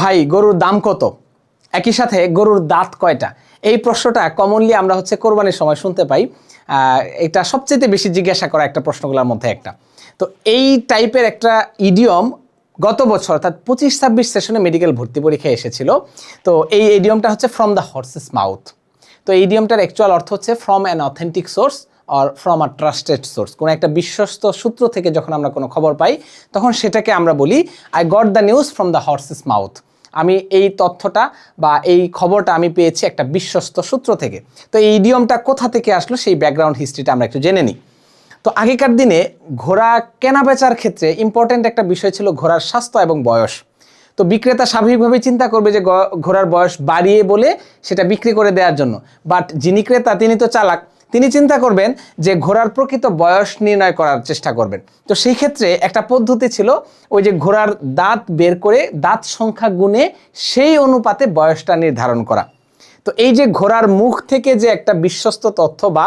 ভাই গরুর দাম কত, একই সাথে গরুর দাঁত কয়টা? এই প্রশ্নটা কমনলি আমরা কোরবানির সময় শুনতে পাই। এটা সবচেয়ে বেশি জিজ্ঞাসা করা একটা প্রশ্নগুলোর মধ্যে একটা। তো এই টাইপের একটা ইডিয়ম গত বছর অর্থাৎ 25-26 সেশনে মেডিকেল ভর্তি পরীক্ষায় এসেছিল। তো এই ইডিয়মটা হচ্ছে ফ্রম দ্য হর্সেস মাউথ। তো এই ইডিয়মটার অ্যাকচুয়াল অর্থ হচ্ছে from an authentic source or from a trusted source. কোনো একটা বিশ্বস্ত সূত্র থেকে যখন আমরা কোনো খবর পাই তখন সেটাকে আমরা বলি I got the news from the horse's mouth. আমি এই তথ্যটা বা এই খবরটা আমি পেয়েছি একটা বিশ্বস্ত সূত্র থেকে। তো এই ইডিয়মটা কোথা থেকে আসলো সেই ব্যাকগ্রাউন্ড হিস্ট্রিটা আমরা একটু জেনে নিই। তো আগেকার দিনে ঘোড়া কেনা বেচার ক্ষেত্রে ইম্পর্টেন্ট একটা বিষয় ছিল ঘোড়ার স্বাস্থ্য এবং বয়স। তো বিক্রেতা স্বাভাবিকভাবে চিন্তা করবে যে ঘোড়ার বয়স বাড়িয়ে বলে সেটা বিক্রি করে দেওয়ার জন্য। বাট যিনি ক্রেতা তিনি তো চালাক, তিনি চিন্তা করবেন যে ঘোড়ার প্রকৃত বয়স নির্ণয় করার চেষ্টা করবেন। তো সেই ক্ষেত্রে একটা পদ্ধতি ছিল ওই যে ঘোড়ার দাঁত বের করে দাঁত সংখ্যা গুণে সেই অনুপাতে বয়সটা নির্ধারণ করা। তো এই যে ঘোড়ার মুখ থেকে যে একটা বিশ্বস্ত তথ্য বা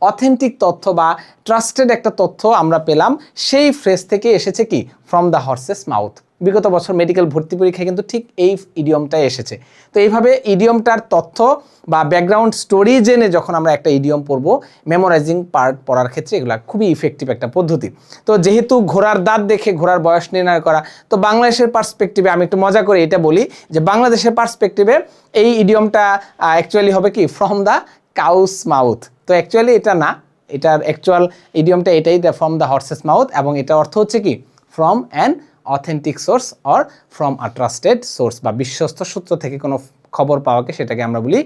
অথেন্টিক তথ্য বা ট্রাস্টেড একটা তথ্য আমরা পেলাম, সেই ফ্রেজ থেকে এসেছে কি ফ্রম দ্য হর্সেস মাউথ। বিগত বছর মেডিকেল ভর্তি পরীক্ষায় কিন্তু ঠিক এই ইডিয়মটাই এসেছে। তো এইভাবে ইডিয়মটার তথ্য বা ব্যাকগ্রাউন্ড স্টোরি জেনে যখন আমরা একটা ইডিয়ম পড়বো, মেমোরাইজিং পার্ট পড়ার ক্ষেত্রে এগুলো খুবই ইফেক্টিভ একটা পদ্ধতি। তো যেহেতু ঘোড়ার দাঁত দেখে ঘোড়ার বয়স নির্ণয় করা, তো বাংলাদেশের পার্সপেক্টিভে আমি একটু মজা করে এটা বলি যে বাংলাদেশের পার্সপেক্টিভে এই ইডিয়মটা অ্যাকচুয়ালি হবে কি ফ্রম দ্য কাউস মাউথ। তো অ্যাকচুয়ালি এটা না, এটার অ্যাকচুয়াল ইডিয়মটা এটাই, ফ্রম দ্য হর্সেস মাউথ, এবং এটা অর্থ হচ্ছে কি from an authentic source or from a trusted source, বা বিশ্বস্ত সূত্র থেকে কোনো খবর পাওয়াকে সেটাকে আমরা বলি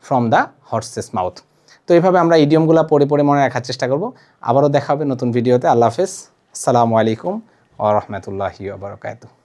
ফ্রম দ্য হর্সেস মাউথ। তো এইভাবে আমরা ইডিয়মগুলো পড়ে পড়ে মনে রাখার চেষ্টা করব। আবারও দেখা হবে নতুন ভিডিওতে। আল্লাহ হাফেজ, আসসালামু আলাইকুম ওয়া রাহমাতুল্লাহি ওয়া বারাকাতুহু।